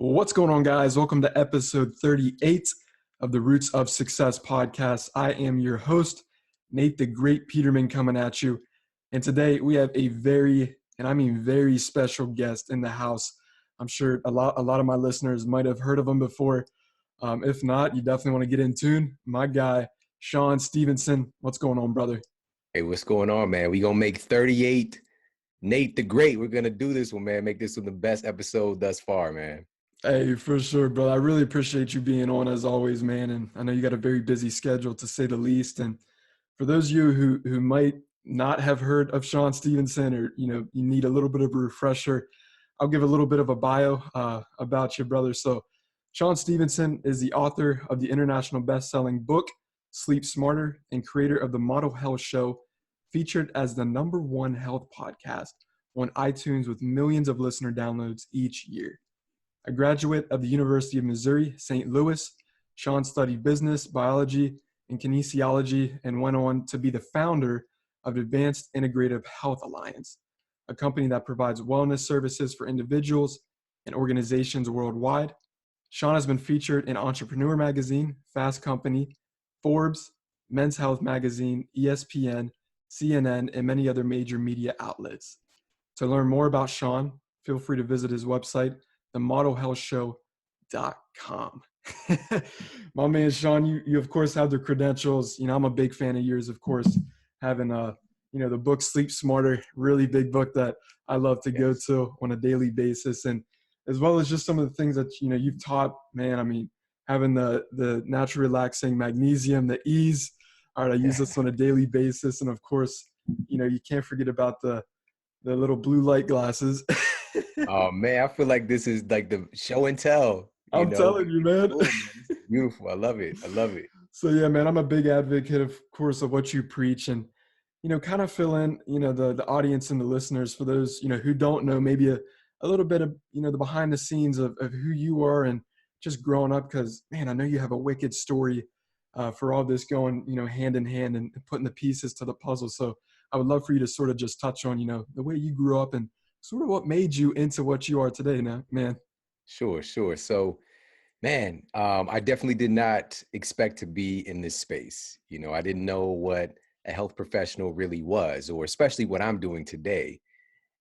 What's going on, guys? Welcome to episode 38 of the Roots of Success podcast. I am your host, Nate the Great Peterman, coming at you. And today we have a very special guest in the house. I'm sure a lot of my listeners might have heard of him before. If not, you definitely want to get in tune. My guy, Shawn Stevenson. What's going on, brother? Hey, what's going on, man? We gonna make 38 Nate the Great. We're gonna do this one, man. Make this one the best episode thus far, man. Hey, for sure, brother. I really appreciate you being on as always, man. And I know you got a very busy schedule, to say the least. And for those of you who might not have heard of Shawn Stevenson, or you need a little bit of a refresher, I'll give a little bit of a bio about you, brother. So Shawn Stevenson is the author of the international best-selling book Sleep Smarter and creator of the Model Health Show, featured as the #1 health podcast on iTunes with millions of listener downloads each year. A graduate of the University of Missouri, St. Louis, Shawn studied business, biology, and kinesiology, and went on to be the founder of Advanced Integrative Health Alliance, a company that provides wellness services for individuals and organizations worldwide. Shawn has been featured in Entrepreneur Magazine, Fast Company, Forbes, Men's Health Magazine, ESPN, CNN, and many other major media outlets. To learn more about Shawn, feel free to visit his website, themodelhealthshow.com. My man, Shawn, you of course have the credentials. I'm a big fan of yours, of course, having the book Sleep Smarter, really big book that I love to go to on a daily basis. And as well as just some of the things that, you've taught, man. I mean, having the natural relaxing magnesium, the ease. All right, I use this on a daily basis. And of course, you can't forget about the little blue light glasses. Oh man, I feel like this is like the show and tell. I'm telling you, man. Cool, man. Beautiful. I love it. So yeah, man, I'm a big advocate, of course, of what you preach, and kind of fill in, the audience and the listeners, for those who don't know, maybe a little bit of the behind the scenes of who you are and just growing up, because man, I know you have a wicked story for all this going hand in hand and putting the pieces to the puzzle. So I would love for you to sort of just touch on the way you grew up and sort of what made you into what you are today now, man. Sure. So, man, I definitely did not expect to be in this space. I didn't know what a health professional really was, or especially what I'm doing today,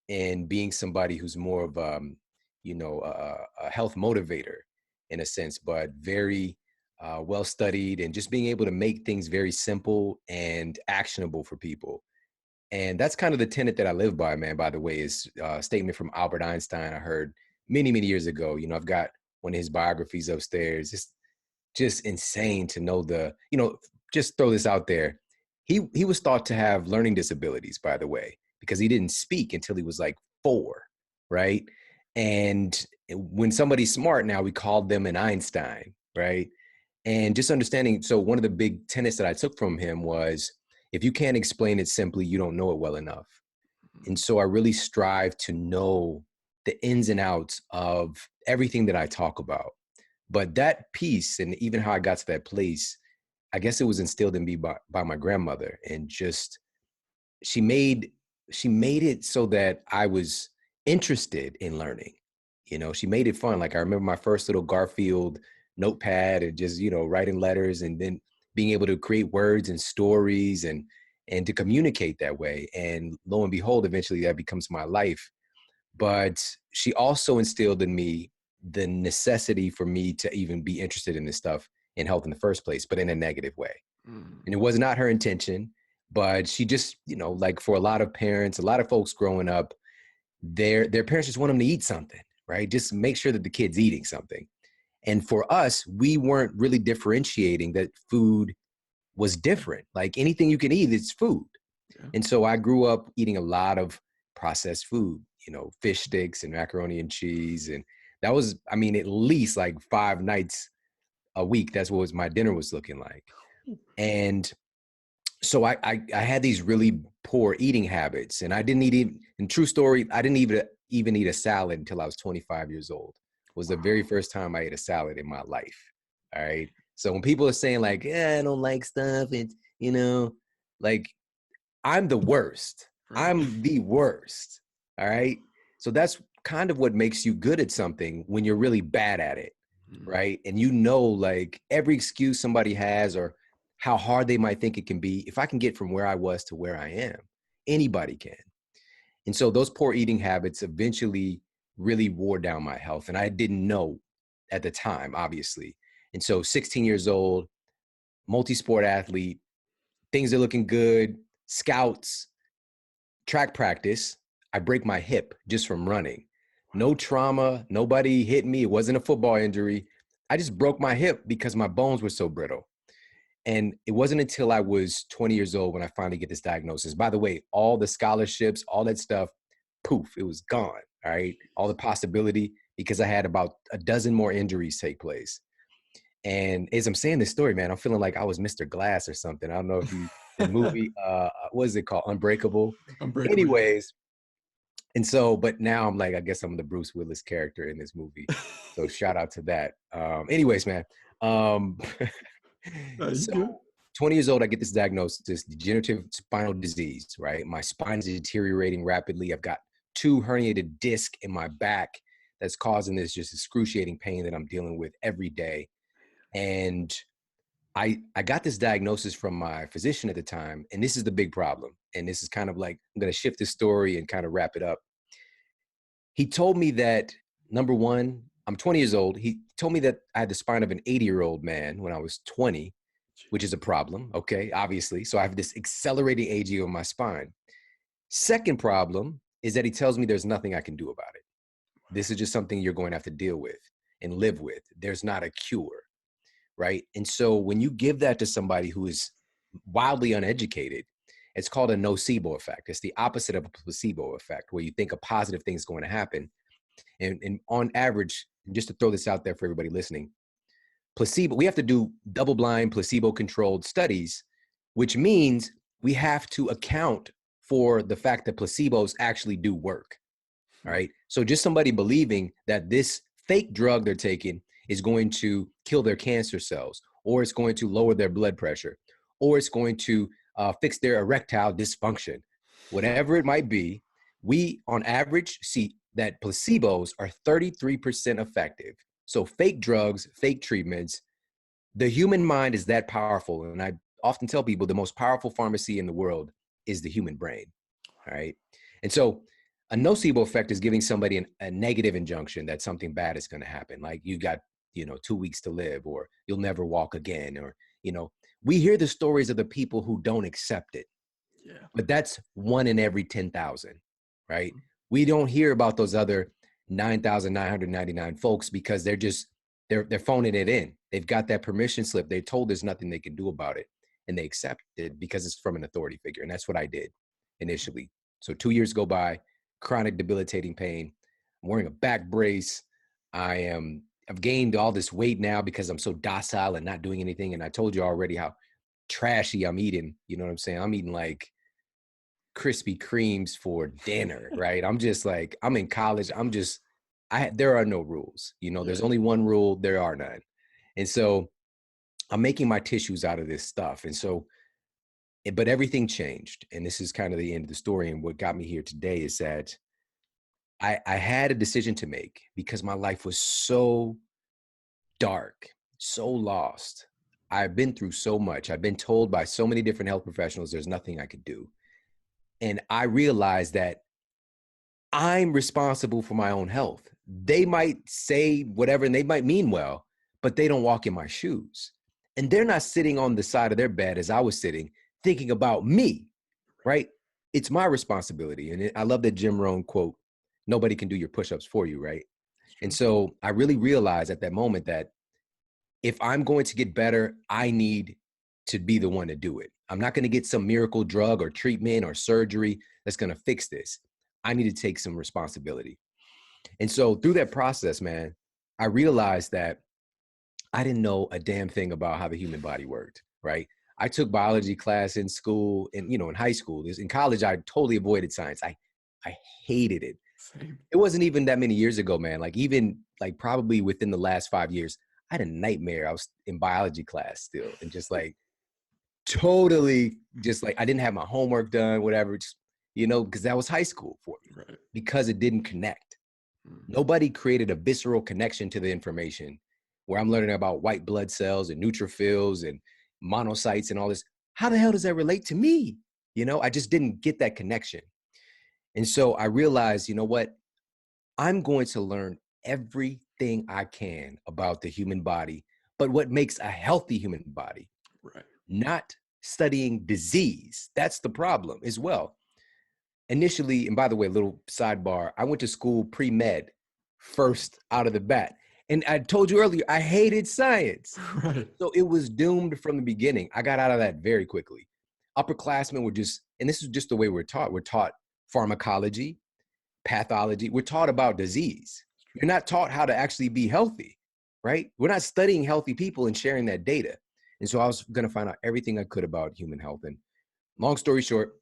and being somebody who's more of a health motivator in a sense, but very well studied, and just being able to make things very simple and actionable for people. And that's kind of the tenet that I live by, man, by the way, is a statement from Albert Einstein I heard many, many years ago. I've got one of his biographies upstairs. It's just insane to know just throw this out there. He was thought to have learning disabilities, by the way, because he didn't speak until he was like 4, right? And when somebody's smart now, we called them an Einstein, right? And just understanding, so one of the big tenets that I took from him was, if you can't explain it simply, you don't know it well enough. And so I really strive to know the ins and outs of everything that I talk about. But that piece, and even how I got to that place, I guess it was instilled in me by my grandmother. And just, she made it so that I was interested in learning. She made it fun. Like, I remember my first little Garfield notepad, and just, writing letters, and then being able to create words and stories and to communicate that way. And lo and behold, eventually that becomes my life. But she also instilled in me the necessity for me to even be interested in this stuff in health in the first place, but in a negative way. And it was not her intention, but she just, like for a lot of parents, a lot of folks growing up, their parents just want them to eat something, right? Just make sure that the kid's eating something. And for us, we weren't really differentiating that food was different. Like, anything you can eat, it's food. Yeah. And so I grew up eating a lot of processed food, fish sticks and macaroni and cheese. And that was, at least like 5 nights a week. That's what my dinner was looking like. And so I had these really poor eating habits, and I didn't eat, in true story, I didn't even eat a salad until I was 25 years old. Was the very first time I ate a salad in my life. All right. So when people are saying like, I don't like stuff, it's, like, I'm the worst. I'm the worst. All right. So that's kind of what makes you good at something when you're really bad at it, Mm. right? And you know, like every excuse somebody has or how hard they might think it can be, if I can get from where I was to where I am, anybody can. And so those poor eating habits eventually really wore down my health. And I didn't know at the time, obviously. And so 16 years old, multi-sport athlete, things are looking good, scouts, track practice, I break my hip just from running. No trauma, nobody hit me. It wasn't a football injury. I just broke my hip because my bones were so brittle. And it wasn't until I was 20 years old when I finally get this diagnosis. By the way, all the scholarships, all that stuff, poof, it was gone. All right. All the possibility, because I had about a dozen more injuries take place. And as I'm saying this story, man, I'm feeling like I was Mr. Glass or something. I don't know if you, the movie, what is it called? Unbreakable. Unbreakable. Anyways, and so, but now I'm like, I guess I'm the Bruce Willis character in this movie. So shout out to that. Anyways, man. Um, Are you so good? 20 years old, I get this diagnosis, degenerative spinal disease, right? My spine is deteriorating rapidly. I've got 2 herniated discs in my back that's causing this just excruciating pain that I'm dealing with every day. And I got this diagnosis from my physician at the time, and this is the big problem. And this is kind of like, I'm going to shift this story and kind of wrap it up. He told me that, number one, I'm 20 years old. He told me that I had the spine of an 80-year-old man when I was 20, which is a problem, okay, obviously. So I have this accelerating aging of my spine. Second problem is that he tells me there's nothing I can do about it. This is just something you're going to have to deal with and live with. There's not a cure, right? And so when you give that to somebody who is wildly uneducated, it's called a nocebo effect. It's the opposite of a placebo effect, where you think a positive thing is going to happen. And on average, just to throw this out there for everybody listening, placebo, we have to do double-blind, placebo-controlled studies, which means we have to account for the fact that placebos actually do work. All right. So just somebody believing that this fake drug they're taking is going to kill their cancer cells, or it's going to lower their blood pressure, or it's going to fix their erectile dysfunction, whatever it might be, we on average see that placebos are 33% effective. So fake drugs, fake treatments, the human mind is that powerful. And I often tell people the most powerful pharmacy in the world is the human brain. All right. And so a nocebo effect is giving somebody a negative injunction that something bad is going to happen. Like you got, 2 weeks to live, or you'll never walk again. Or, we hear the stories of the people who don't accept it, Yeah. but that's 1 in every 10,000, right? We don't hear about those other 9,999 folks because they're phoning it in. They've got that permission slip. They're told there's nothing they can do about it, and they accept it because it's from an authority figure. And that's what I did initially. So 2 years go by, chronic debilitating pain. I'm wearing a back brace. I've gained all this weight now because I'm so docile and not doing anything. And I told you already how trashy I'm eating. You know what I'm saying? I'm eating like Krispy Kremes for dinner, right? I'm just like, I'm in college. There are no rules. There's Yeah. only one rule. There are none. And so I'm making my tissues out of this stuff. And so, but everything changed. And this is kind of the end of the story. And what got me here today is that I had a decision to make because my life was so dark, so lost. I've been through so much. I've been told by so many different health professionals there's nothing I could do. And I realized that I'm responsible for my own health. They might say whatever and they might mean well, but they don't walk in my shoes. And they're not sitting on the side of their bed as I was sitting, thinking about me, right? It's my responsibility. And I love that Jim Rohn quote, nobody can do your push-ups for you, right? And so I really realized at that moment that if I'm going to get better, I need to be the one to do it. I'm not going to get some miracle drug or treatment or surgery that's going to fix this. I need to take some responsibility. And so through that process, man, I realized that I didn't know a damn thing about how the human body worked, right? I took biology class in school and, in high school. In college, I totally avoided science. I hated it. Same. It wasn't even that many years ago, man. Like even like probably within the last 5 years, I had a nightmare. I was in biology class still and just like totally just like I didn't have my homework done, whatever, just, because that was high school for me Right. because it didn't connect. Mm. Nobody created a visceral connection to the information where I'm learning about white blood cells and neutrophils and monocytes and all this. How the hell does that relate to me? I just didn't get that connection. And so I realized, you know what? I'm going to learn everything I can about the human body, but what makes a healthy human body, Right. not studying disease. That's the problem as well. Initially, and by the way, little sidebar, I went to school pre-med first out of the bat. And I told you earlier, I hated science. Right. So it was doomed from the beginning. I got out of that very quickly. Upperclassmen were just, and this is just the way we're taught. We're taught pharmacology, pathology. We're taught about disease. You're not taught how to actually be healthy, right? We're not studying healthy people and sharing that data. And so I was going to find out everything I could about human health. And long story short,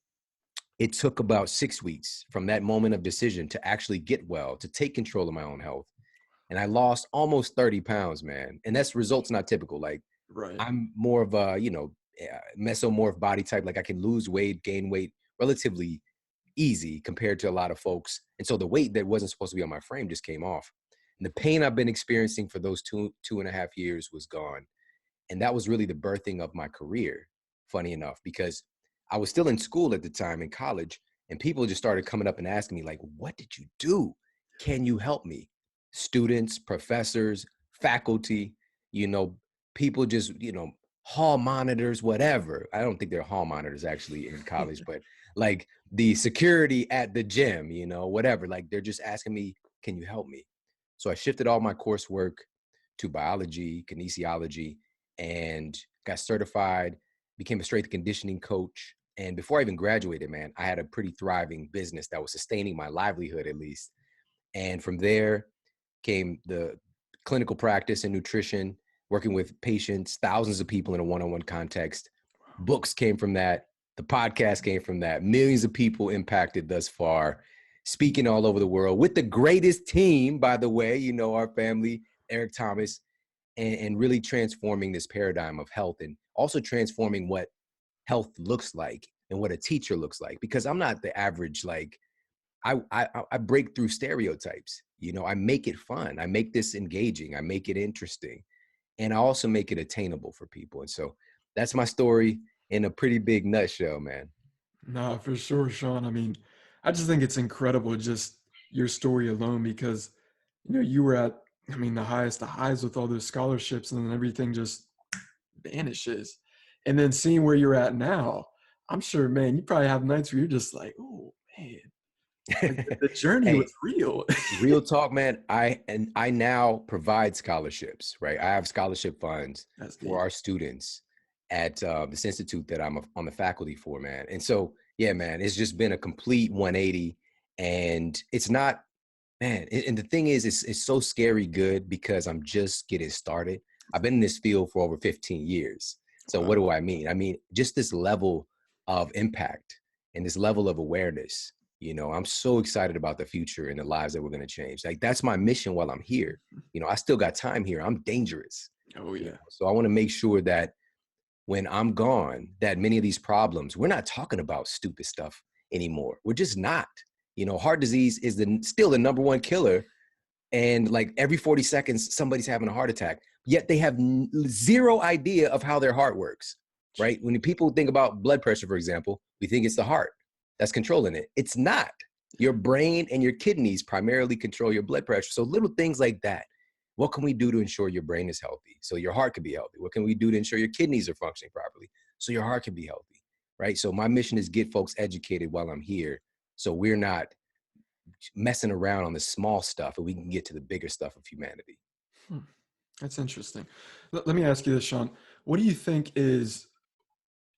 it took about 6 weeks from that moment of decision to actually get well, to take control of my own health. And I lost almost 30 pounds, man. And that's results not typical. Like Right. I'm more of a, mesomorph body type. Like I can lose weight, gain weight relatively easy compared to a lot of folks. And so the weight that wasn't supposed to be on my frame just came off. And the pain I've been experiencing for those 2.5 years was gone. And that was really the birthing of my career, funny enough, because I was still in school at the time in college, and people just started coming up and asking me, like, what did you do? Can you help me? Students, professors, faculty, people just, hall monitors, whatever. I don't think they're hall monitors actually in college, but like the security at the gym, whatever. Like they're just asking me, can you help me? So I shifted all my coursework to biology, kinesiology, and got certified, became a strength conditioning coach. And before I even graduated, man, I had a pretty thriving business that was sustaining my livelihood at least. And from there came the clinical practice in nutrition, working with patients, thousands of people in a one-on-one context. Books came from that. The podcast came from that. Millions of people impacted thus far, speaking all over the world with the greatest team, by the way, our family, Eric Thomas, and really transforming this paradigm of health and also transforming what health looks like and what a teacher looks like. Because I'm not the average, like, I break through stereotypes. I make it fun. I make this engaging. I make it interesting. And I also make it attainable for people. And so that's my story in a pretty big nutshell, man. No, for sure, Shawn. I mean, I just think it's incredible, just your story alone, because you were at, I mean, the highest of highs with all those scholarships, and then everything just vanishes. And then seeing where you're at now, I'm sure, man, you probably have nights where you're just like, oh man, like the journey was Hey, real. real talk, man. I now provide scholarships, right? I have scholarship funds That's for deep. our students at this institute that I'm on the faculty for, man. And so, yeah, man, it's just been a complete 180. And it's not, man. And the thing is, it's so scary good because I'm just getting started. I've been in this field for over 15 years. So what Wow. do I mean? I mean, just this level of impact and this level of awareness. I'm so excited about the future and the lives that we're going to change. Like that's my mission while I'm here. I still got time here. I'm dangerous. Oh yeah. So I want to make sure that when I'm gone, that many of these problems, we're not talking about stupid stuff anymore. We're just not. Heart disease is still the number one killer. And like every 40 seconds, somebody's having a heart attack, yet they have zero idea of how their heart works, right? When people think about blood pressure, for example, we think it's the heart that's controlling it. It's not. Your brain and your kidneys primarily control your blood pressure. So little things like that. What can we do to ensure your brain is healthy so your heart can be healthy? What can we do to ensure your kidneys are functioning properly so your heart can be healthy, right? So my mission is get folks educated while I'm here so we're not messing around on the small stuff and we can get to the bigger stuff of humanity. Hmm. That's interesting. Let me ask you this, Shawn. What do you think is,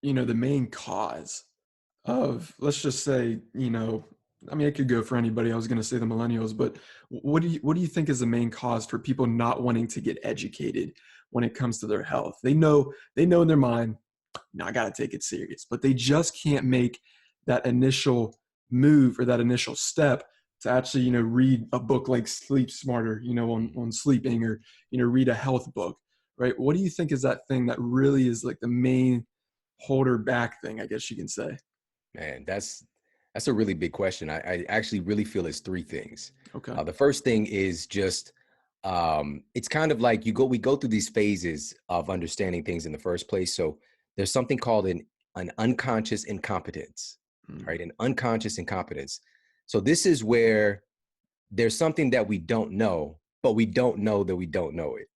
the main cause of, let's just say, I mean, it could go for anybody. I was going to say the millennials, but what do you think is the main cause for people not wanting to get educated when it comes to their health? They know in their mind, no, I got to take it serious, but they just can't make that initial move or that initial step to actually, read a book like Sleep Smarter, on sleeping, or, read a health book, right? What do you think is that thing that really is like the main holder back thing, I guess you can say? Man, that's That's a really big question. I actually really feel it's three things. Okay. The first thing is just it's kind of like we go through these phases of understanding things in the first place. So there's something called an unconscious incompetence, Mm, right? An unconscious incompetence. So this is where there's something that we don't know, but we don't know that we don't know it,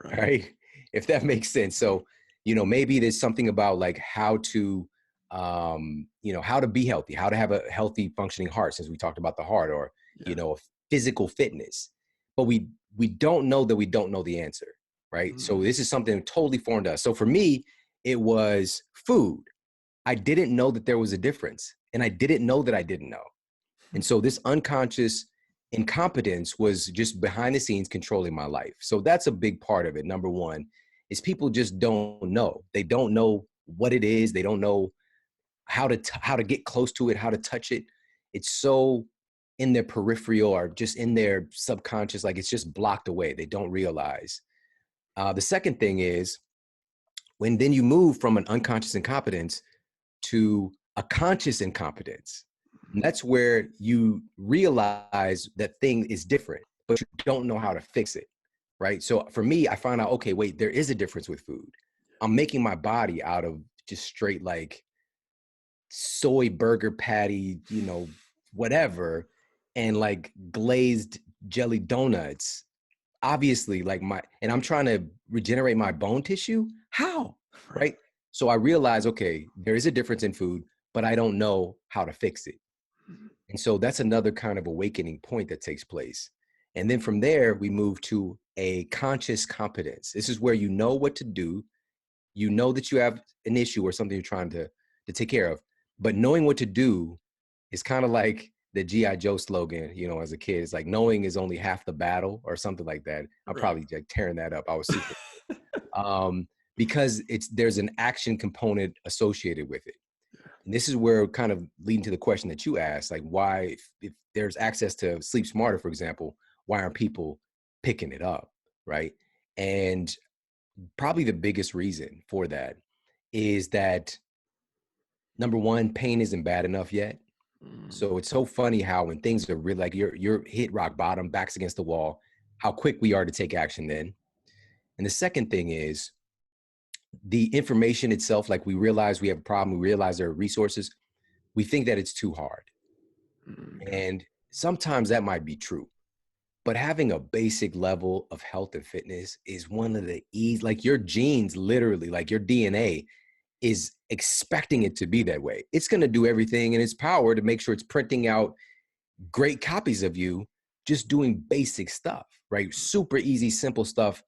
right. right? If that makes sense. So, maybe there's something about like how to, how to be healthy, how to have a healthy functioning heart, since we talked about the heart, or, Yeah. physical fitness, but we don't know that we don't know the answer, right? So Mm, this is something totally foreign to us. So for me, it was food. I didn't know that there was a difference, and I didn't know that I didn't know. And so this unconscious incompetence was just behind the scenes controlling my life. So that's a big part of it. Number one is people just don't know. They don't know what it is. They don't know how to get close to it, how to touch it. It's so in their peripheral or just in their subconscious, like it's just blocked away. They don't realize. The second thing is when then you move from an unconscious incompetence to a conscious incompetence. And that's where you realize that thing is different, but you don't know how to fix it, right? So for me, I found out, okay, wait, there is a difference with food. I'm making my body out of just straight like soy burger patty, whatever, and like glazed jelly donuts. Obviously, and I'm trying to regenerate my bone tissue. How? right. Right? So I realized, okay, there is a difference in food, but I don't know how to fix it. Mm, And so that's another kind of awakening point that takes place. And then from there, we move to a conscious competence. This is where you know what to do. You know that you have an issue or something you're trying to take care of. But knowing what to do is kind of like the G.I. Joe slogan, as a kid. It's like knowing is only half the battle or something like that. I'm right. probably like tearing that up. I was super um, because there's an action component associated with it. And this is where kind of leading to the question that you asked, like why, if there's access to Sleep Smarter, for example, why aren't people picking it up, right? And probably the biggest reason for that is that number one, pain isn't bad enough yet. Mm, So it's so funny how when things are really like you're hit rock bottom, backs against the wall, how quick we are to take action then. And the second thing is the information itself, like we realize we have a problem, we realize there are resources, we think that it's too hard. okay. And sometimes that might be true. But having a basic level of health and fitness is one of the easy, like your genes, literally, like your DNA is expecting it to be that way. It's going to do everything in its power to make sure it's printing out great copies of you, just doing basic stuff, right? Super easy, simple stuff,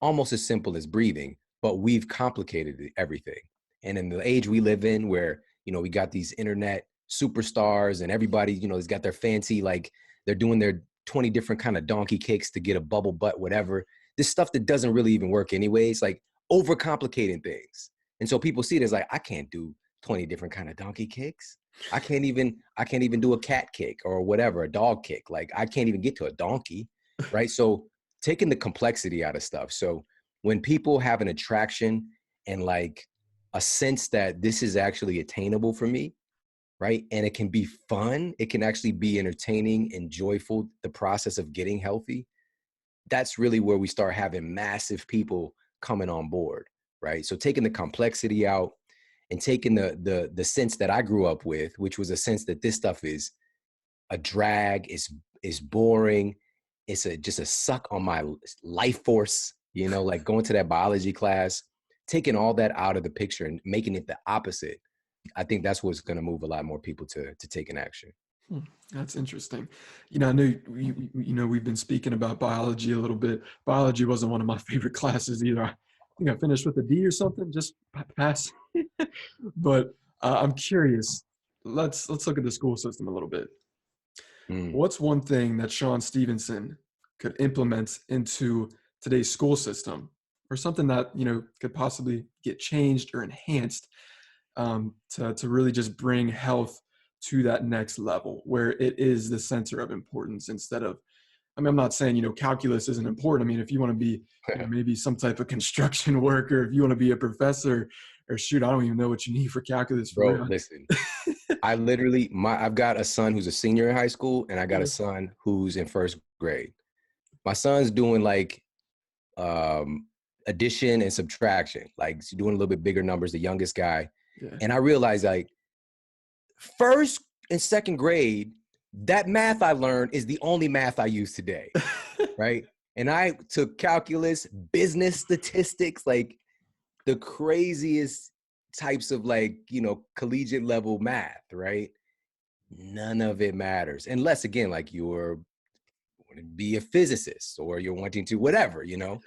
almost as simple as breathing, but we've complicated everything. And in the age we live in where, we got these internet superstars and everybody, has got their fancy, like they're doing their 20 different kind of donkey kicks to get a bubble butt, whatever. This stuff that doesn't really even work anyways, like overcomplicating things. And so people see it as like, I can't do 20 different kind of donkey kicks. I can't even do a cat kick or whatever, a dog kick. Like I can't even get to a donkey, right? So taking the complexity out of stuff. So when people have an attraction and like a sense that this is actually attainable for me, right? And it can be fun, it can actually be entertaining and joyful, the process of getting healthy. That's really where we start having massive people coming on board, right? So taking the complexity out and taking the sense that I grew up with, which was a sense that this stuff is a drag, is boring, it's just a suck on my life force, like going to that biology class, taking all that out of the picture and making it the opposite. I think that's what's going to move a lot more people to take an action. Hmm, that's interesting. I know we've been speaking about biology a little bit. Biology wasn't one of my favorite classes either. I think I finished with a D or something, just pass. But I'm curious. Let's look at the school system a little bit. Mm. What's one thing that Shawn Stevenson could implement into today's school system, or something that could possibly get changed or enhanced to really just bring health to that next level where it is the center of importance instead of, I mean, I'm not saying, calculus isn't important. I mean, if you want to be, maybe some type of construction worker, if you want to be a professor, or shoot, I don't even know what you need for calculus for Bro, real. listen, I've got a son who's a senior in high school, and I got a Yeah. son who's in first grade. My son's doing like addition and subtraction, like he's doing a little bit bigger numbers, the youngest guy. Yeah. And I realized like first and second grade, that math I learned is the only math I use today, right? And I took calculus, business statistics, like the craziest types of like, collegiate level math, right? None of it matters unless, again, like you're want to be a physicist or you're wanting to whatever, Yeah.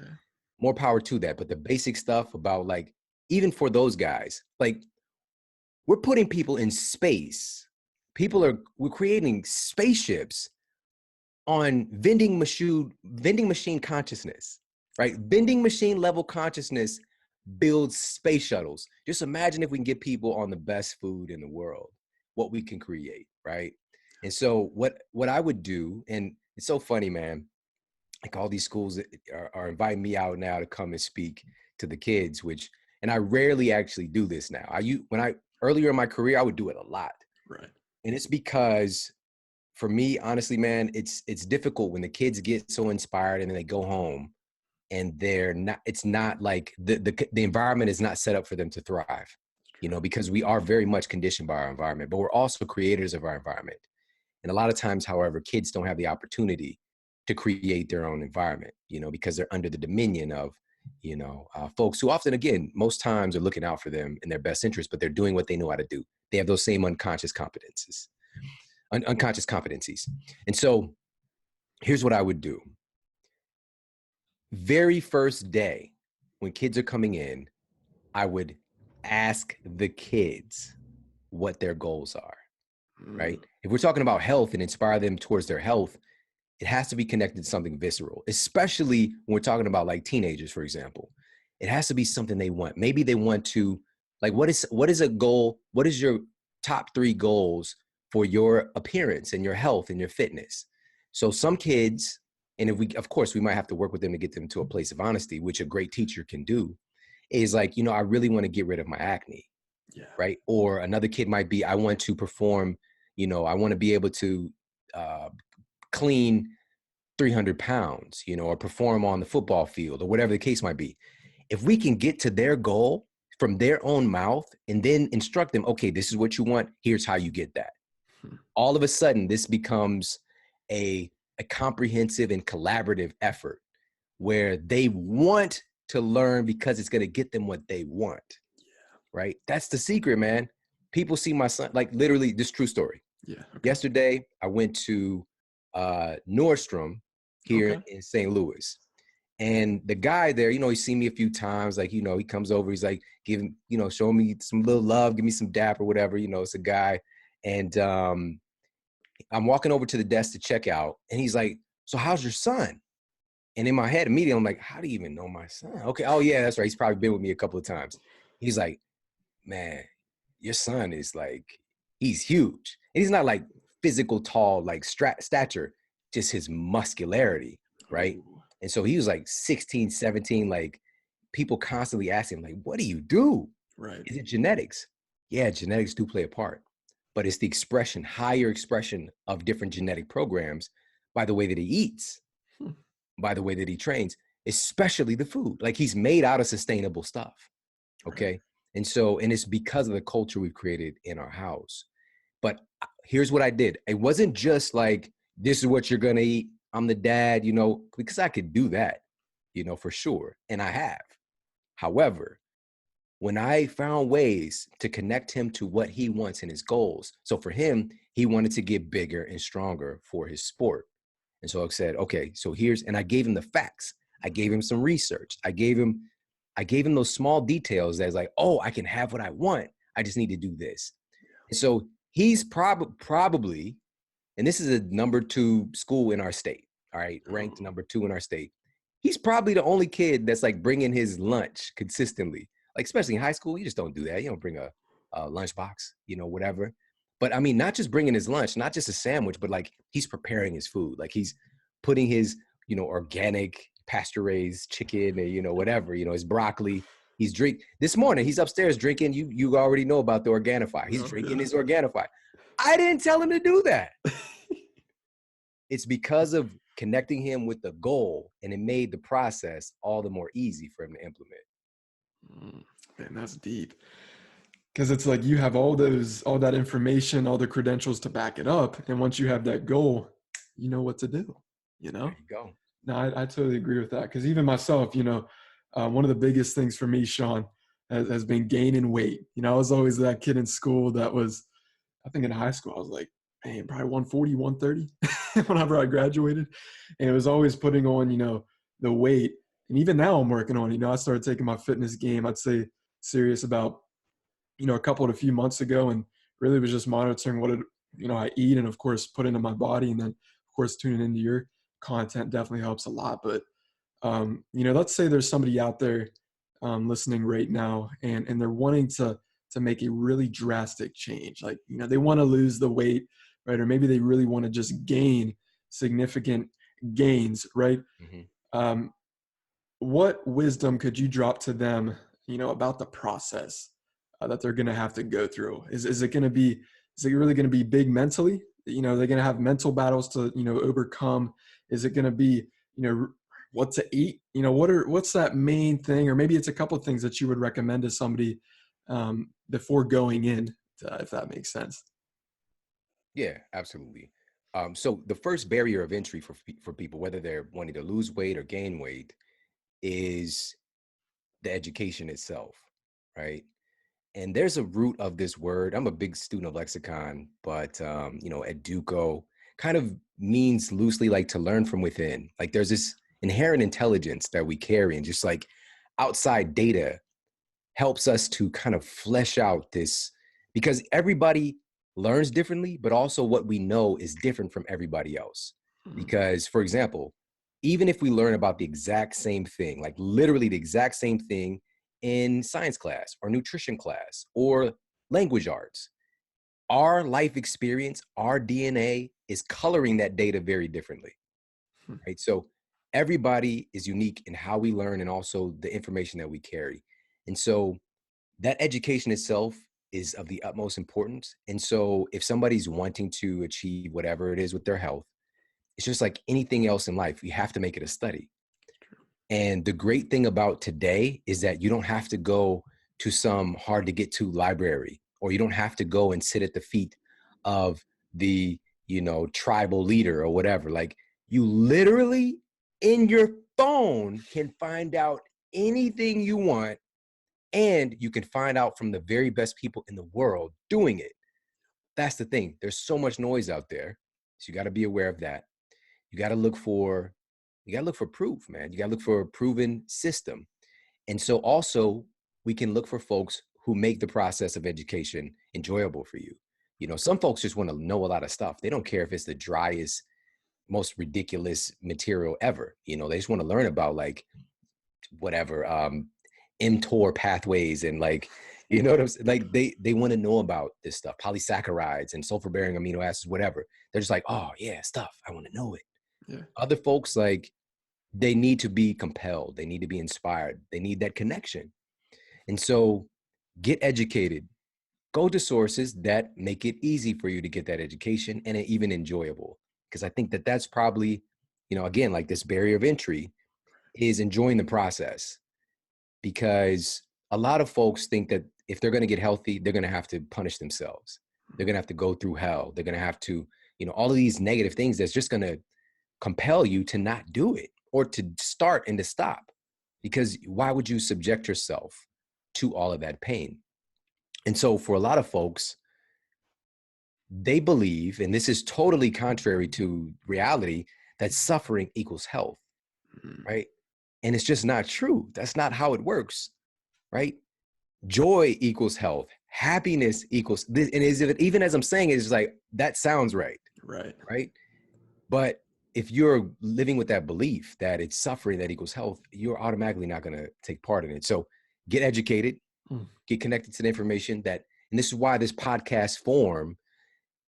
more power to that. But the basic stuff about like, even for those guys, like we're putting people in space. We're creating spaceships on vending machine consciousness, right? Vending machine level consciousness builds space shuttles. Just imagine if we can get people on the best food in the world, what we can create, right? And so what I would do, and it's so funny, man, like all these schools are inviting me out now to come and speak to the kids, and I rarely actually do this now. Earlier in my career, I would do it a lot. Right. And it's because for me, honestly, man, it's difficult when the kids get so inspired and then they go home and it's not like the environment is not set up for them to thrive, because we are very much conditioned by our environment, but we're also creators of our environment. And a lot of times, however, kids don't have the opportunity to create their own environment, because they're under the dominion of, folks who often, again, most times are looking out for them in their best interest, but they're doing what they know how to do. They have those same unconscious competencies. And so here's what I would do. Very first day when kids are coming in, I would ask the kids what their goals are, right? If we're talking about health and inspire them towards their health, it has to be connected to something visceral, especially when we're talking about like teenagers, for example. It has to be something they want. Maybe they want to, like, what is a goal? What is your top 3 goals for your appearance and your health and your fitness? So some kids, and of course, we might have to work with them to get them to a place of honesty, which a great teacher can do, is like, I really want to get rid of my acne, right? Or another kid might be, I want to perform, I want to be able to clean 300 pounds, or perform on the football field or whatever the case might be. If we can get to their goal from their own mouth and then instruct them, okay, this is what you want, here's how you get that. All of a sudden, this becomes a comprehensive and collaborative effort where they want to learn because it's going to get them what they want, right? That's the secret, man. People see my son, like literally this true story. Yeah. Okay. Yesterday, I went to Nordstrom here in St. Louis. And the guy there, he's seen me a few times, like, he comes over, he's like, giving, showing me some little love, give me some dap or whatever, it's a guy. And I'm walking over to the desk to check out, and he's like, so how's your son? And in my head, immediately, I'm like, how do you even know my son? Okay, oh yeah, that's right. He's probably been with me a couple of times. He's like, man, your son is like, he's huge. And he's not like physical tall, like stature, just his muscularity, right? Ooh. And so he was like 16, 17, like people constantly asking him, like, what do you do? Right. Is it genetics? Yeah, genetics do play a part, but it's the higher expression of different genetic programs by the way that he eats, by the way that he trains, especially the food. Like he's made out of sustainable stuff. Okay. Right. And it's because of the culture we've created in our house. But here's what I did. It wasn't just like, this is what you're going to eat. I'm the dad, because I could do that, for sure. And I have. However, when I found ways to connect him to what he wants and his goals. So for him, he wanted to get bigger and stronger for his sport. And so I said, okay, so and I gave him the facts. I gave him some research. I gave him those small details that's like, oh, I can have what I want. I just need to do this. And so he's probably, and this is a number 2 school in our state, all right, ranked number 2 in our state. He's probably the only kid that's like bringing his lunch consistently. Like, especially in high school, you just don't do that. You don't bring a lunchbox, whatever. But I mean, not just bringing his lunch, not just a sandwich, but like he's preparing his food. Like he's putting his, organic pasture-raised chicken and, whatever, his broccoli. He's this morning, he's upstairs drinking. You already know about the Organifi. He's drinking his Organifi. I didn't tell him to do that. It's because of connecting him with the goal, and it made the process all the more easy for him to implement. Man, that's deep. Because it's like you have all that information, all the credentials to back it up. And once you have that goal, you know what to do, you know? There you go. No, I totally agree with that. Because even myself, one of the biggest things for me, Shawn, has been gaining weight. I was always that kid in school that was, I think in high school, I was like, man, probably 140, 130 whenever I graduated. And it was always putting on, the weight. And even now I'm working on, I started taking my fitness game, I'd say serious about, a few months ago, and really was just monitoring what I eat and of course put into my body. And then of course, tuning into your content definitely helps a lot. But, let's say there's somebody out there listening right now and they're wanting to make a really drastic change. Like, they want to lose the weight, right? Or maybe they really want to just gain significant gains, right? Mm-hmm. What wisdom could you drop to them, about the process that they're going to have to go through? Is it really going to be big mentally? They're going to have mental battles to, overcome. Is it going to be, what to eat? What's that main thing? Or maybe it's a couple of things that you would recommend to somebody before going in, if that makes sense. Yeah, absolutely. So the first barrier of entry for people, whether they're wanting to lose weight or gain weight, is the education itself, right? And there's a root of this word. I'm a big student of lexicon, but educo kind of means loosely like to learn from within. Like there's this inherent intelligence that we carry, and just like outside data helps us to kind of flesh out this, because everybody learns differently, but also what we know is different from everybody else. Because, for example, even if we learn about the exact same thing, like literally the exact same thing in science class or nutrition class or language arts, our life experience, our DNA is coloring that data very differently, right? So everybody is unique in how we learn and also the information that we carry. And so that education itself is of the utmost importance. And so if somebody's wanting to achieve whatever it is with their health, it's just like anything else in life, you have to make it a study. And the great thing about today is that you don't have to go to some hard to get to library, or you don't have to go and sit at the feet of the, tribal leader or whatever. Like, you literally in your phone can find out anything you want, and you can find out from the very best people in the world doing it. That's the thing. There's so much noise out there. So you got to be aware of that. You got to look for proof, man. You got to look for a proven system. And so also we can look for folks who make the process of education enjoyable for you. Some folks just want to know a lot of stuff. They don't care if it's the driest, most ridiculous material ever. They just want to learn about like whatever, mTOR pathways and like, what I'm saying? Like they want to know about this stuff, polysaccharides and sulfur bearing amino acids, whatever. They're just like, oh yeah, stuff. I want to know it. Yeah. Other folks, like, they need to be compelled. They need to be inspired. They need that connection. And so get educated. Go to sources that make it easy for you to get that education and even enjoyable. Because I think that that's probably, again, like this barrier of entry is enjoying the process. Because a lot of folks think that if they're going to get healthy, they're going to have to punish themselves. They're going to have to go through hell. They're going to have to, all of these negative things that's just going to compel you to not do it or to start and to stop. Because why would you subject yourself to all of that pain? And so for a lot of folks, they believe, and this is totally contrary to reality, that suffering equals health, right? And it's just not true. That's not how it works, right? Joy equals health. Happiness equals this. And even as I'm saying it, it's like, that sounds right. Right. But if you're living with that belief that it's suffering that equals health, you're automatically not going to take part in it. So get educated, get connected to the information and this is why this podcast form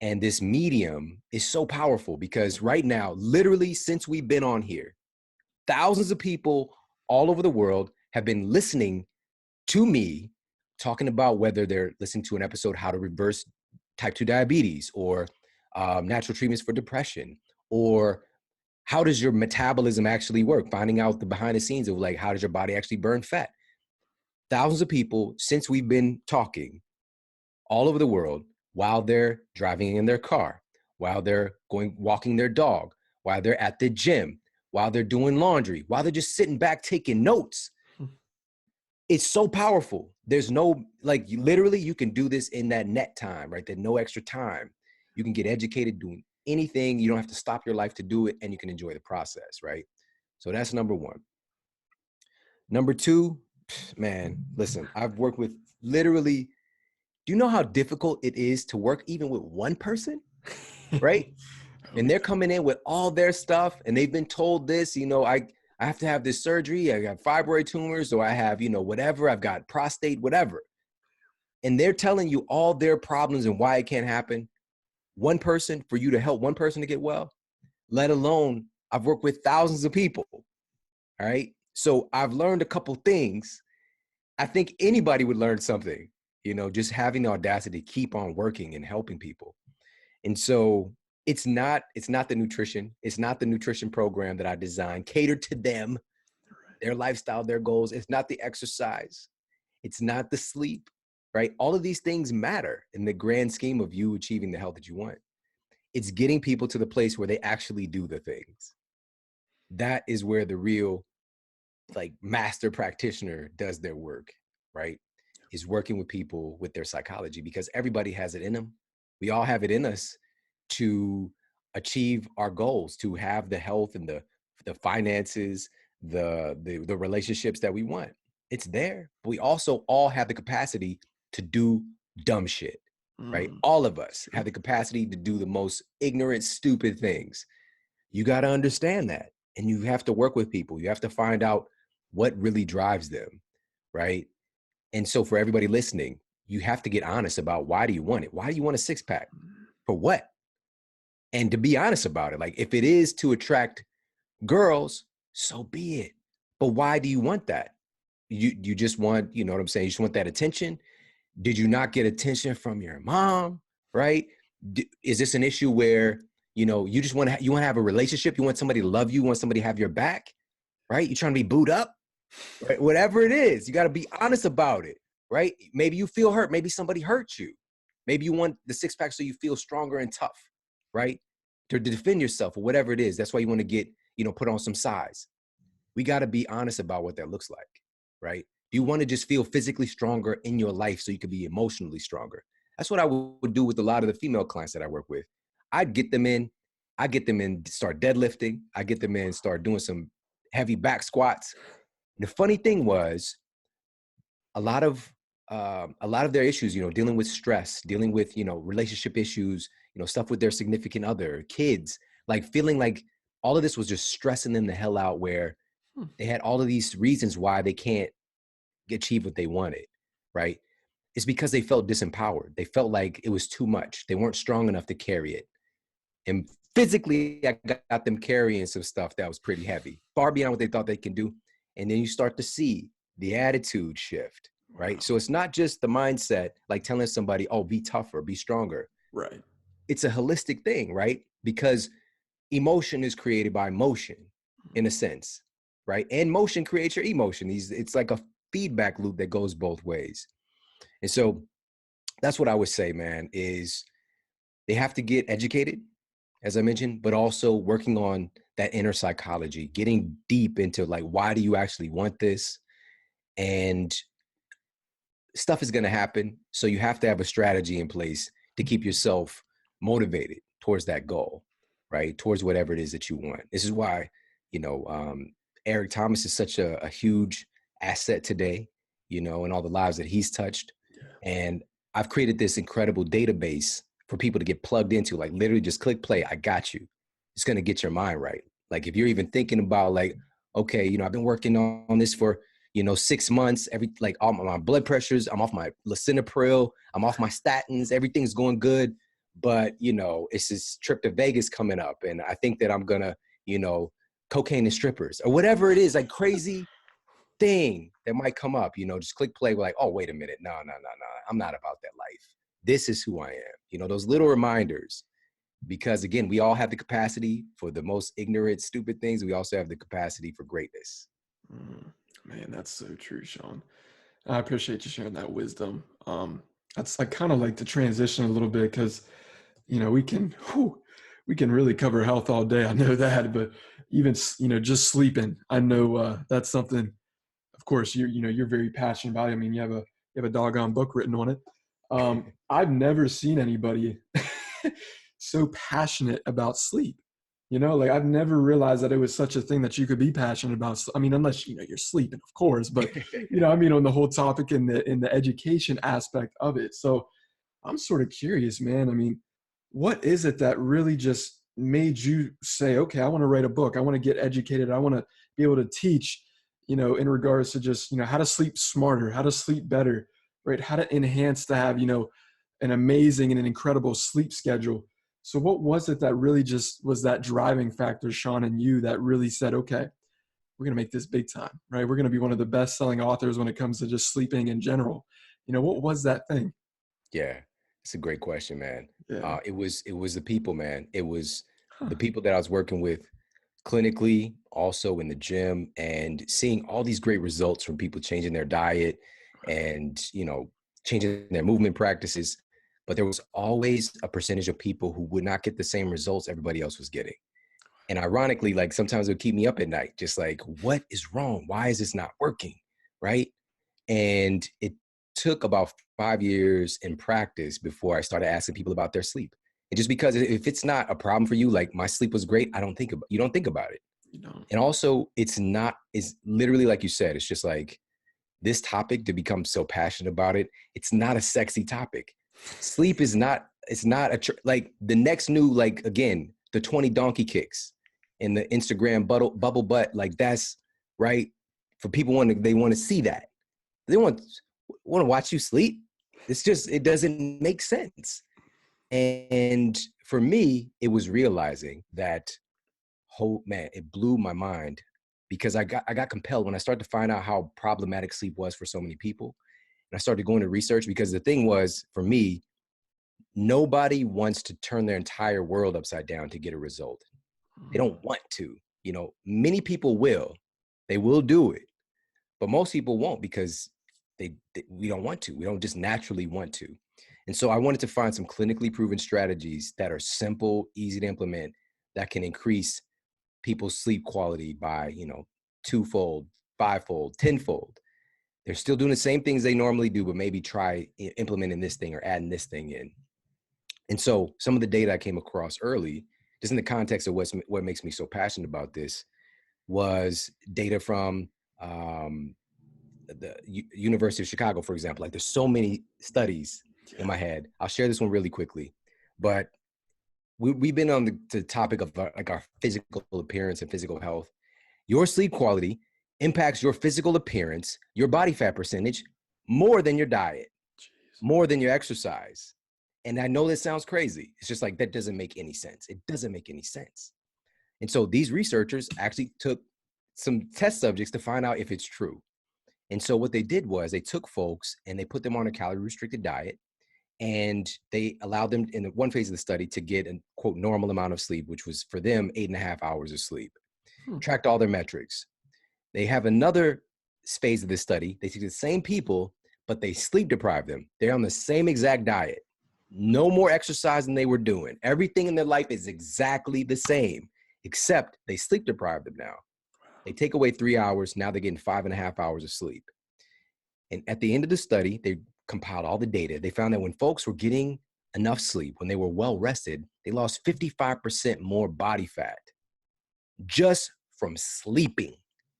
and this medium is so powerful, because right now, literally since we've been on here, thousands of people all over the world have been listening to me, talking about whether they're listening to an episode, how to reverse type 2 diabetes, or natural treatments for depression, or how does your metabolism actually work, finding out the behind the scenes of like, how does your body actually burn fat? Thousands of people, since we've been talking, all over the world, while they're driving in their car, while they're walking their dog, while they're at the gym, while they're doing laundry, while they're just sitting back taking notes. It's so powerful. There's no, like, literally you can do this in that net time, right? There's no extra time. You can get educated doing anything. You don't have to stop your life to do it, and you can enjoy the process, right? So that's number one. Number two, man, listen, I've worked with literally, do you know how difficult it is to work even with one person, right? And they're coming in with all their stuff, and they've been told this, I have to have this surgery. I got fibroid tumors, or I have, whatever. I've got prostate, whatever. And they're telling you all their problems and why it can't happen. One person, for you to help one person to get well, let alone I've worked with thousands of people. All right. So I've learned a couple things. I think anybody would learn something, just having the audacity to keep on working and helping people. And so it's not the nutrition. It's not the nutrition program that I designed, catered to them, their lifestyle, their goals. It's not the exercise. It's not the sleep, right? All of these things matter in the grand scheme of you achieving the health that you want. It's getting people to the place where they actually do the things. That is where the real, like, master practitioner does their work, right? Is working with people with their psychology, because everybody has it in them. We all have it in us to achieve our goals, to have the health and the finances, the relationships that we want. It's there. But we also all have the capacity to do dumb shit, right? All of us have the capacity to do the most ignorant, stupid things. You got to understand that. And you have to work with people. You have to find out what really drives them, right? And so for everybody listening, you have to get honest about, why do you want it? Why do you want a six pack? For what? And to be honest about it, like, if it is to attract girls, so be it. But why do you want that? You just want, you know what I'm saying? You just want that attention. Did you not get attention from your mom, right? Is this an issue where, you just want to, you want to have a relationship? You want somebody to love you? You want somebody to have your back, right? You're trying to be booed up, right? Whatever it is, you got to be honest about it, right? Maybe you feel hurt. Maybe somebody hurt you. Maybe you want the six pack so you feel stronger and tough, right? To defend yourself or whatever it is. That's why you want to get, put on some size. We got to be honest about what that looks like, right? Do you want to just feel physically stronger in your life so you can be emotionally stronger? That's what I would do with a lot of the female clients that I work with. I'd get them in, start deadlifting. I get them in, start doing some heavy back squats. And the funny thing was, a lot of their issues, dealing with stress, dealing with, relationship issues, stuff with their significant other, kids, like feeling like all of this was just stressing them the hell out, where they had all of these reasons why they can't achieve what they wanted, right? It's because they felt disempowered. They felt like it was too much. They weren't strong enough to carry it. And physically, I got them carrying some stuff that was pretty heavy, far beyond what they thought they can do. And then you start to see the attitude shift, right? Wow. So it's not just the mindset, like telling somebody, oh, be tougher, be stronger. Right. It's a holistic thing, right? Because emotion is created by motion, in a sense, right? And motion creates your emotion. It's like a feedback loop that goes both ways. And so that's what I would say, man, is they have to get educated, as I mentioned, but also working on that inner psychology, getting deep into, like, why do you actually want this? And stuff is going to happen. So you have to have a strategy in place to keep yourself motivated towards that goal, right? Towards whatever it is that you want. This is why, Eric Thomas is such a huge asset today, and all the lives that he's touched. Yeah. And I've created this incredible database for people to get plugged into, like, literally just click play. I got you. It's going to get your mind right. Like, if you're even thinking about, like, okay, I've been working on this for, 6 months, all my blood pressures, I'm off my lisinopril, I'm off my statins, everything's going good. But, it's this trip to Vegas coming up, and I think that I'm going to, cocaine and strippers or whatever it is, like crazy. thing that might come up, just click play. We're like, oh, wait a minute. No, no, no, no. I'm not about that life. This is who I am. Those little reminders, because again, we all have the capacity for the most ignorant, stupid things. We also have the capacity for greatness. Man, that's so true, Shawn. I appreciate you sharing that wisdom. That's I kind of like to transition a little bit because we can really cover health all day. I know that, but even just sleeping, I know that's something. Of course, you're very passionate about it. I mean, you have a doggone book written on it. I've never seen anybody so passionate about sleep. Like I've never realized that it was such a thing that you could be passionate about. I mean, unless you're sleeping, of course, but I mean, on the whole topic in the education aspect of it. So I'm sort of curious, man. I mean, what is it that really just made you say, okay, I want to write a book. I want to get educated. I want to be able to teach, in regards to just, how to sleep smarter, how to sleep better, right? How to enhance to have, an amazing and an incredible sleep schedule. So what was it that really just was that driving factor, Shawn, and you that really said, okay, we're going to make this big time, right? We're going to be one of the best selling authors when it comes to just sleeping in general. What was that thing? Yeah, it's a great question, man. Yeah. It was the people, man. It was Huh. the people that I was working with clinically, also in the gym, and seeing all these great results from people changing their diet and, changing their movement practices. But there was always a percentage of people who would not get the same results everybody else was getting. And ironically, like sometimes it would keep me up at night, just like, what is wrong? Why is this not working? Right. And it took about 5 years in practice before I started asking people about their sleep. And just because if it's not a problem for you, like my sleep was great, you don't think about it. You know, And also it's literally like you said, it's just like this topic, to become so passionate about it, it's not a sexy topic. Sleep is not, it's not like the next new, like again, the 20 donkey kicks in the Instagram bubble butt, like that's right. For people they want to see that. They want to watch you sleep. It doesn't make sense. And for me, it was realizing that, man, it blew my mind because I got compelled when I started to find out how problematic sleep was for so many people. And I started going to research because the thing was, for me, nobody wants to turn their entire world upside down to get a result. They don't want to. Many people will. They will do it. But most people won't because we don't want to. We don't just naturally want to. And so I wanted to find some clinically proven strategies that are simple, easy to implement, that can increase people's sleep quality by, twofold, fivefold, tenfold. They're still doing the same things they normally do, but maybe try implementing this thing or adding this thing in. And so some of the data I came across early, just in the context of what makes me so passionate about this, was data from the University of Chicago, for example. Like there's so many studies in my head. I'll share this one really quickly, but we've been on the topic of our physical appearance and physical health. Your sleep quality impacts your physical appearance, your body fat percentage, more than your diet, more than your exercise. And I know this sounds crazy. It's just like, that doesn't make any sense. It doesn't make any sense. And so these researchers actually took some test subjects to find out if it's true. And so what they did was they took folks and they put them on a calorie restricted diet, and they allowed them in one phase of the study to get a quote normal amount of sleep, which was for them 8.5 hours of sleep, tracked all their metrics. They have another phase of this study. They take the same people, but they sleep deprive them. They're on the same exact diet, no more exercise than they were doing. Everything in their life is exactly the same, except they sleep deprive them now. They take away 3 hours. Now they're getting 5.5 hours of sleep. And at the end of the study, they compiled all the data. They found that when folks were getting enough sleep, when they were well rested, they lost 55% more body fat just from sleeping.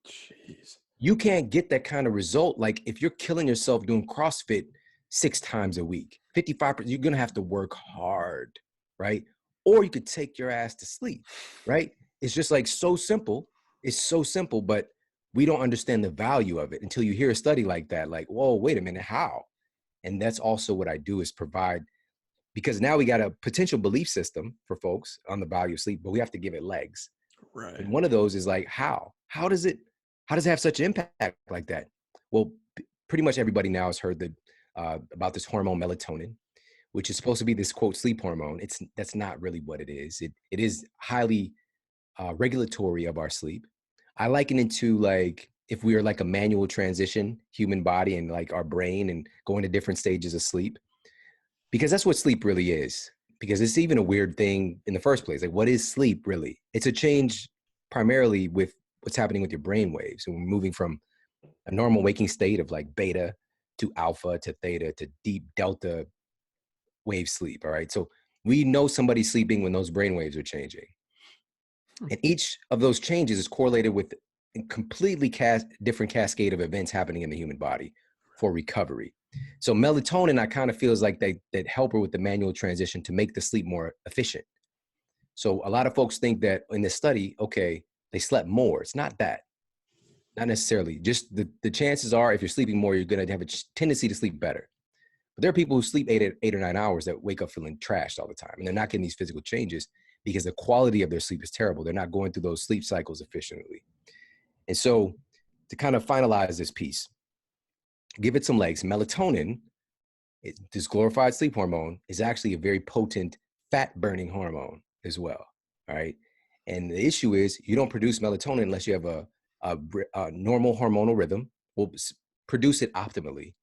Jeez. You can't get that kind of result. Like if you're killing yourself doing CrossFit 6 times a week, 55%, you're going to have to work hard, right? Or you could take your ass to sleep, right? It's just like so simple. It's so simple, but we don't understand the value of it until you hear a study like that. Like, whoa, wait a minute, how? And that's also what I do, is provide, because now we got a potential belief system for folks on the value of sleep, but we have to give it legs. Right. And one of those is like, how? How does it How does it have such an impact like that? Well, pretty much everybody now has heard about this hormone melatonin, which is supposed to be this quote sleep hormone. That's not really what it is. It is highly regulatory of our sleep. I liken it to like if we are like a manual transition, human body and like our brain and going to different stages of sleep, because that's what sleep really is. Because it's even a weird thing in the first place. Like, what is sleep really? It's a change primarily with what's happening with your brain waves. And we're moving from a normal waking state of like beta to alpha to theta to deep delta wave sleep. All right. So we know somebody's sleeping when those brain waves are changing. And each of those changes is correlated with a completely different cascade of events happening in the human body for recovery. So melatonin, I kind of feels like that help her with the manual transition to make the sleep more efficient. So a lot of folks think that in this study, okay, they slept more. It's not that. Not necessarily. Just the chances are if you're sleeping more, you're going to have a tendency to sleep better. But there are people who sleep 8 or 9 hours that wake up feeling trashed all the time. And they're not getting these physical changes because the quality of their sleep is terrible. They're not going through those sleep cycles efficiently. And so to kind of finalize this piece, give it some legs. Melatonin, this glorified sleep hormone, is actually a very potent fat burning hormone as well. All right. And the issue is you don't produce melatonin unless you have a normal hormonal rhythm. Will produce it optimally.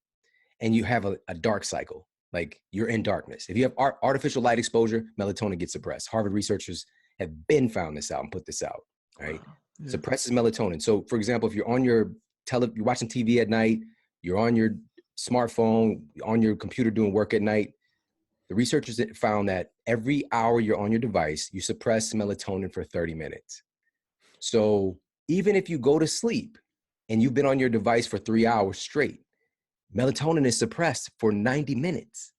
And you have a dark cycle, like you're in darkness. If you have artificial light exposure, melatonin gets suppressed. Harvard researchers have been found this out and put this out, right? Wow. Yeah. Suppresses melatonin. So for example, if you're on you're watching TV at night, you're on your smartphone, on your computer doing work at night, the researchers found that every hour you're on your device, you suppress melatonin for 30 minutes. So even if you go to sleep and you've been on your device for 3 hours straight, melatonin is suppressed for 90 minutes.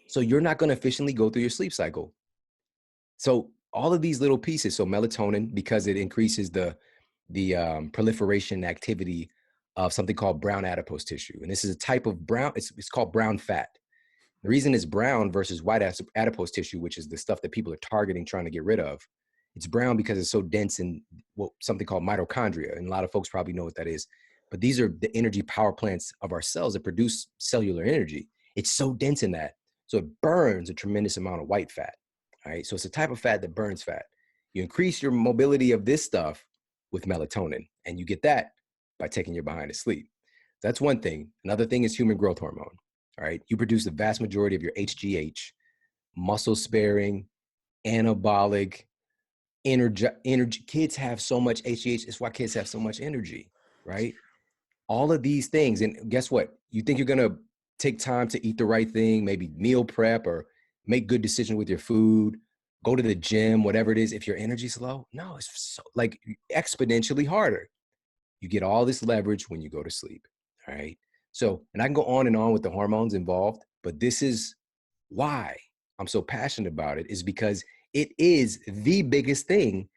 So you're not going to efficiently go through your sleep cycle. So all of these little pieces, so melatonin, because it increases the proliferation activity of something called brown adipose tissue. And this is a type of brown, it's called brown fat. The reason it's brown versus white adipose tissue, which is the stuff that people are targeting, trying to get rid of, it's brown because it's so dense in something called mitochondria. And a lot of folks probably know what that is. But these are the energy power plants of our cells that produce cellular energy. It's so dense in that. So it burns a tremendous amount of white fat. All right. So it's a type of fat that burns fat. You increase your mobility of this stuff with melatonin, and you get that by taking your behind to sleep. That's one thing. Another thing is human growth hormone. All right. You produce the vast majority of your HGH, muscle sparing, anabolic, energy. Kids have so much HGH. It's why kids have so much energy, right? All of these things. And guess what? You think you're going to take time to eat the right thing, maybe meal prep or make good decisions with your food, go to the gym, whatever it is. If your energy's low, no, it's so, like exponentially harder. You get all this leverage when you go to sleep. All right. So, and I can go on and on with the hormones involved, but this is why I'm so passionate about it, is because it is the biggest thing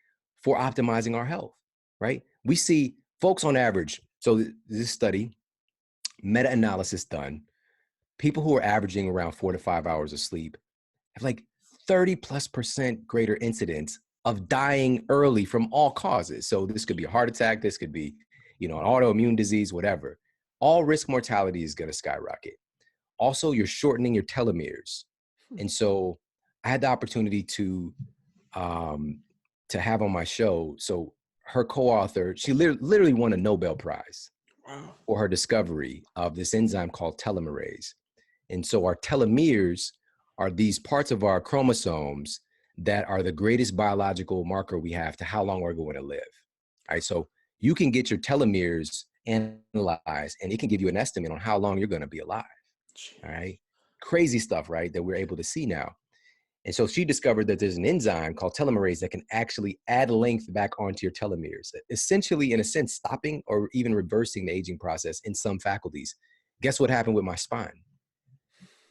for optimizing our health, right? We see folks on average. So this study, meta-analysis done, people who are averaging around 4 to 5 hours of sleep have like 30+% greater incidence of dying early from all causes. So this could be a heart attack, this could be, an autoimmune disease, whatever. All risk mortality is going to skyrocket. Also, you're shortening your telomeres. And so I had the opportunity to have on my show. So her co-author, she literally won a Nobel Prize for her discovery of this enzyme called telomerase. And so our telomeres are these parts of our chromosomes that are the greatest biological marker we have to how long we're going to live. All right. So you can get your telomeres analyzed and it can give you an estimate on how long you're going to be alive. All right. Crazy stuff, right? That we're able to see now. And so she discovered that there's an enzyme called telomerase that can actually add length back onto your telomeres, essentially, in a sense, stopping or even reversing the aging process in some faculties. Guess what happened with my spine?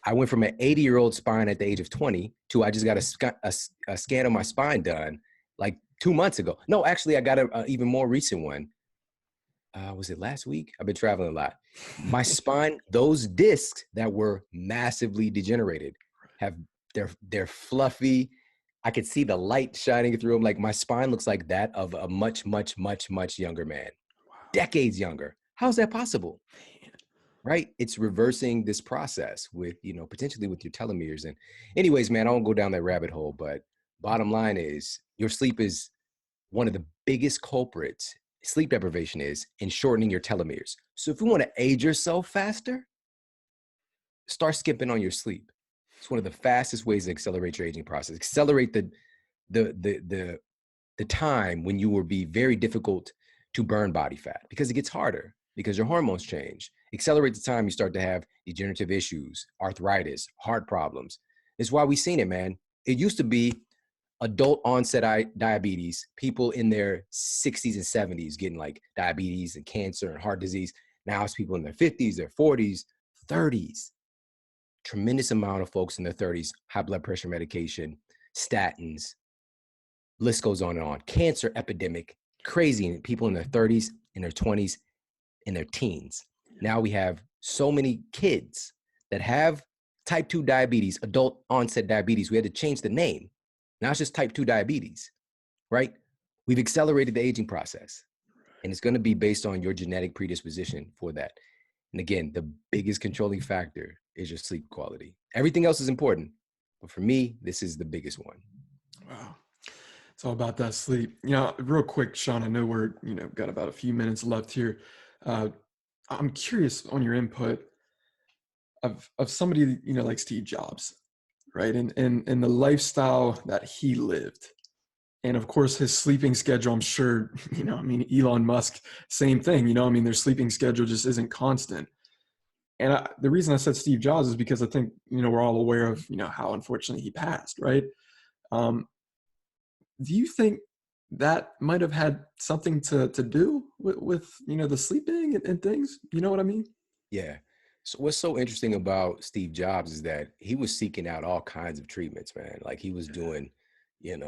I went from an 80-year-old spine at the age of 20 to I just got a scan of my spine done like 2 months ago. No, actually, I got an even more recent one. Was it last week? I've been traveling a lot. My spine, those discs that were massively degenerated, they're fluffy. I could see the light shining through them. Like my spine looks like that of a much, much, much, much younger man. decades younger. How's that possible? Right? It's reversing this process with, potentially with your telomeres. And anyways, man, I won't go down that rabbit hole, but bottom line is your sleep is one of the biggest culprits. Sleep deprivation is in shortening your telomeres. So if you want to age yourself faster, start skipping on your sleep. It's one of the fastest ways to accelerate your aging process. Accelerate the time when you will be very difficult to burn body fat, because it gets harder because your hormones change. Accelerate the time you start to have degenerative issues, arthritis, heart problems. It's why we've seen it, man. It used to be adult onset diabetes, people in their 60s and 70s getting like diabetes and cancer and heart disease. Now it's people in their 50s, their 40s, 30s. Tremendous amount of folks in their 30s, high blood pressure medication, statins, list goes on and on. Cancer epidemic, crazy. People in their 30s, in their 20s, in their teens. Now we have so many kids that have type 2 diabetes, adult onset diabetes. We had to change the name. Now it's just type 2 diabetes, right? We've accelerated the aging process, and it's going to be based on your genetic predisposition for that. And again, the biggest controlling factor is your sleep quality. Everything else is important, but for me, this is the biggest one. Wow. It's all about that sleep. Real quick, Shawn, I know we're, got about a few minutes left here. I'm curious on your input of somebody, like Steve Jobs, right? And the lifestyle that he lived. And of course, his sleeping schedule, I'm sure, Elon Musk, same thing, their sleeping schedule just isn't constant. And the reason I said Steve Jobs is because I think, we're all aware of, how unfortunately he passed, right? Do you think that might have had something to do with the sleeping and things? You know what I mean? Yeah. So what's so interesting about Steve Jobs is that he was seeking out all kinds of treatments, man. Like he was doing, I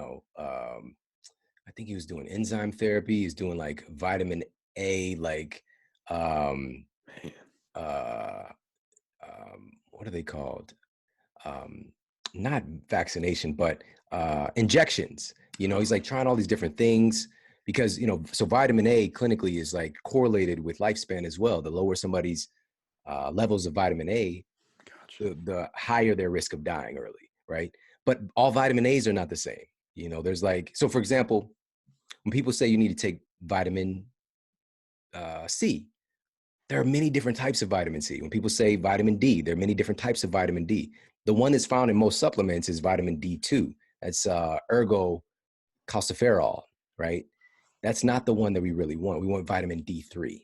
think he was doing enzyme therapy. He's doing like vitamin A, like, Man. uh, what are they called? Not vaccination, but injections. He's like trying all these different things because, so vitamin A clinically is like correlated with lifespan as well. The lower somebody's levels of vitamin A, Gotcha. the higher their risk of dying early, right? But all vitamin A's are not the same. There's like, so for example, when people say you need to take vitamin C, there are many different types of vitamin C. When people say vitamin D, there are many different types of vitamin D. The one that's found in most supplements is vitamin D2. That's ergocalciferol, right? That's not the one that we really want. We want vitamin D3.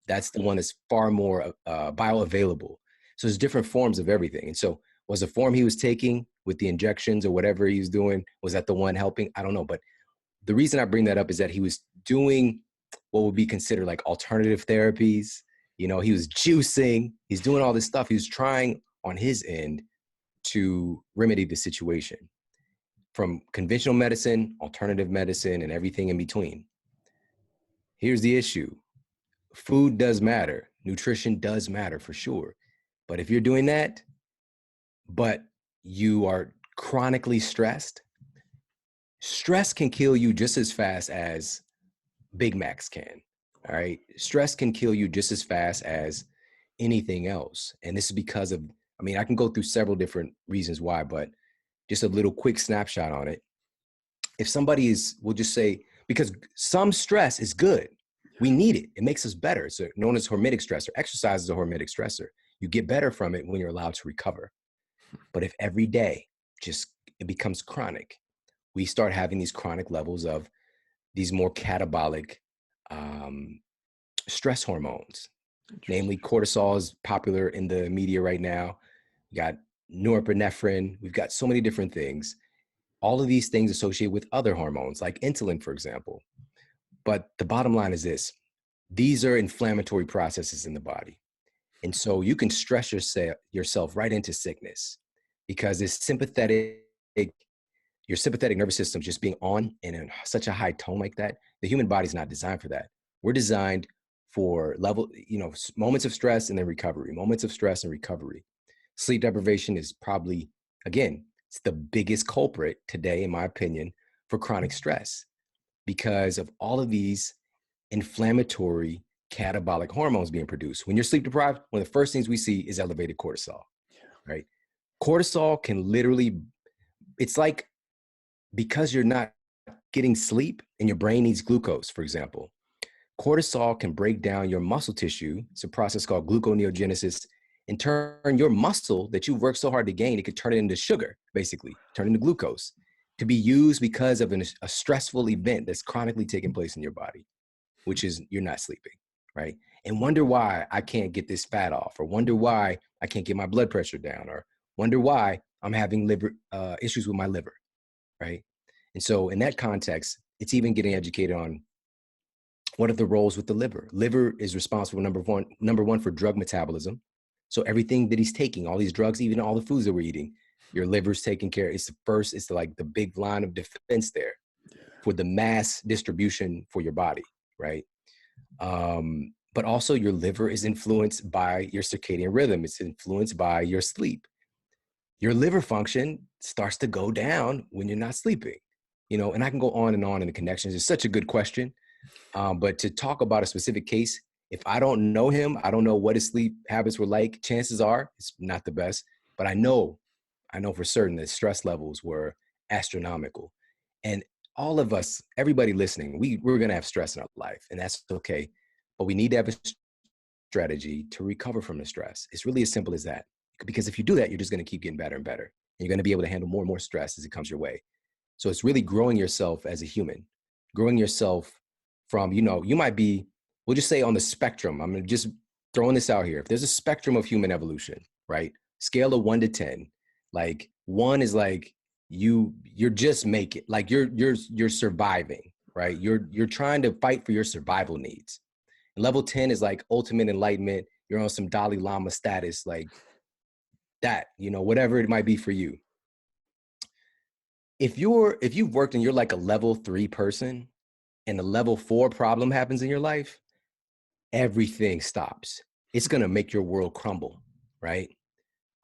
That's the one that's far more bioavailable. So there's different forms of everything. And so was the form he was taking with the injections or whatever he was doing, was that the one helping? I don't know. But the reason I bring that up is that he was doing what would be considered like alternative therapies. He was juicing, he's doing all this stuff. He was trying on his end to remedy the situation from conventional medicine, alternative medicine, and everything in between. Here's the issue. Food does matter. Nutrition does matter for sure. But if you're doing that, but you are chronically stressed, stress can kill you just as fast as Big Macs can. All right. Stress can kill you just as fast as anything else. And this is because of, I can go through several different reasons why, but just a little quick snapshot on it. If somebody is, we'll just say, because some stress is good. We need it. It makes us better. It's known as hormetic stressor. Exercise is a hormetic stressor. You get better from it when you're allowed to recover. But if every day it becomes chronic, we start having these chronic levels of these more catabolic stress hormones. Namely, cortisol is popular in the media right now. We got norepinephrine. We've got so many different things. All of these things associated with other hormones, like insulin, for example. But the bottom line is this. These are inflammatory processes in the body. And so you can stress yourself right into sickness because your sympathetic nervous system just being on in such a high tone like that, the human body's not designed for that. We're designed for moments of stress and then recovery, moments of stress and recovery. Sleep deprivation is probably, again, it's the biggest culprit today, in my opinion, for chronic stress because of all of these inflammatory catabolic hormones being produced. When you're sleep deprived, one of the first things we see is elevated cortisol, right? Cortisol can literally, it's like, because you're not getting sleep and your brain needs glucose, for example, cortisol can break down your muscle tissue. It's a process called gluconeogenesis, and turn your muscle that you've worked so hard to gain, it could turn it into sugar, basically, turn it into glucose to be used because of a stressful event that's chronically taking place in your body, which is you're not sleeping, right? And wonder why I can't get this fat off, or wonder why I can't get my blood pressure down, or wonder why I'm having liver issues with my liver, right? And so in that context, it's even getting educated on what are the roles with the liver. Liver is responsible, number one, for drug metabolism. So everything that he's taking, all these drugs, even all the foods that we're eating, your liver's taking care. It's like the big line of defense there for the mass distribution for your body, right? But also your liver is influenced by your circadian rhythm. It's influenced by your sleep. Your liver function starts to go down when you're not sleeping, and I can go on and on in the connections. It's such a good question. But to talk about a specific case, if I don't know him, I don't know what his sleep habits were like, chances are it's not the best, but I know for certain that stress levels were astronomical. And all of us, everybody listening, we're going to have stress in our life, and that's okay. But we need to have a strategy to recover from the stress. It's really as simple as that. Because if you do that, you're just going to keep getting better and better. And you're going to be able to handle more and more stress as it comes your way. So it's really growing yourself as a human, growing yourself from, you might be, we'll just say on the spectrum. I'm just throwing this out here. If there's a spectrum of human evolution, right? Scale of 1 to 10, like 1 is like you're just making, like you're surviving, right? You're trying to fight for your survival needs. And level 10 is like ultimate enlightenment. You're on some Dalai Lama status, like that, whatever it might be for you. If you've worked and you're like a level 3 person and the level 4 problem happens in your life, everything stops. It's going to make your world crumble, right?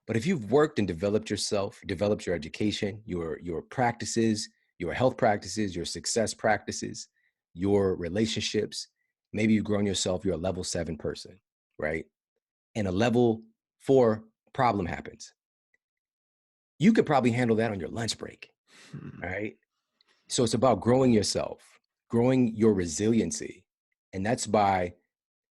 But if you've worked and developed yourself, developed your education, your practices, your health practices, your success practices, your relationships, maybe you've grown yourself, you're a level 7 person, right? And a level 4 problem happens. You could probably handle that on your lunch break, right? So it's about growing yourself, growing your resiliency. And that's by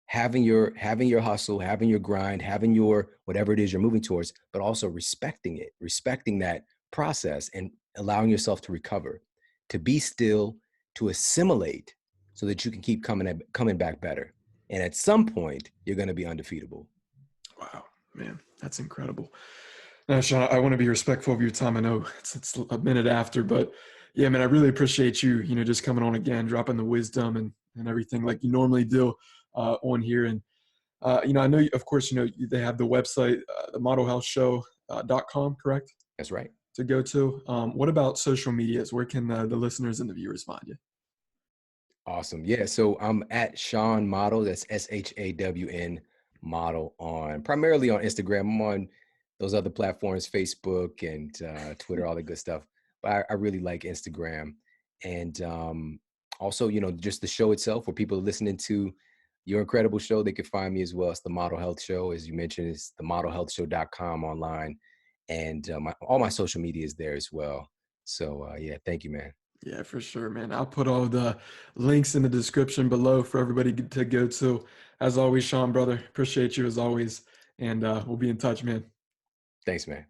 having your hustle, having your grind, having your whatever it is you're moving towards, but also respecting it, respecting that process and allowing yourself to recover, to be still, to assimilate so that you can keep coming back better. And at some point, you're going to be undefeatable. Wow, man, that's incredible. Now, Shawn, I want to be respectful of your time. I know it's a minute after, but yeah, man, I really appreciate you, just coming on again, dropping the wisdom and everything like you normally do on here. And, I know, of course, they have the website, the modelhealthshow.com, correct? That's right. To go to. What about social medias? Where can the listeners and the viewers find you? Awesome. Yeah. So I'm at Shawn Model. That's SHAWN Model primarily on Instagram. I'm on those other platforms, Facebook and Twitter, all the good stuff. But I really like Instagram. And also, just the show itself, where people are listening to your incredible show, they could find me as well. It's the Model Health Show. As you mentioned, it's the modelhealthshow.com online. And all my social media is there as well. So yeah, thank you, man. Yeah, for sure, man. I'll put all the links in the description below for everybody to go to. As always, Shawn, brother, appreciate you as always. And we'll be in touch, man. Thanks, man.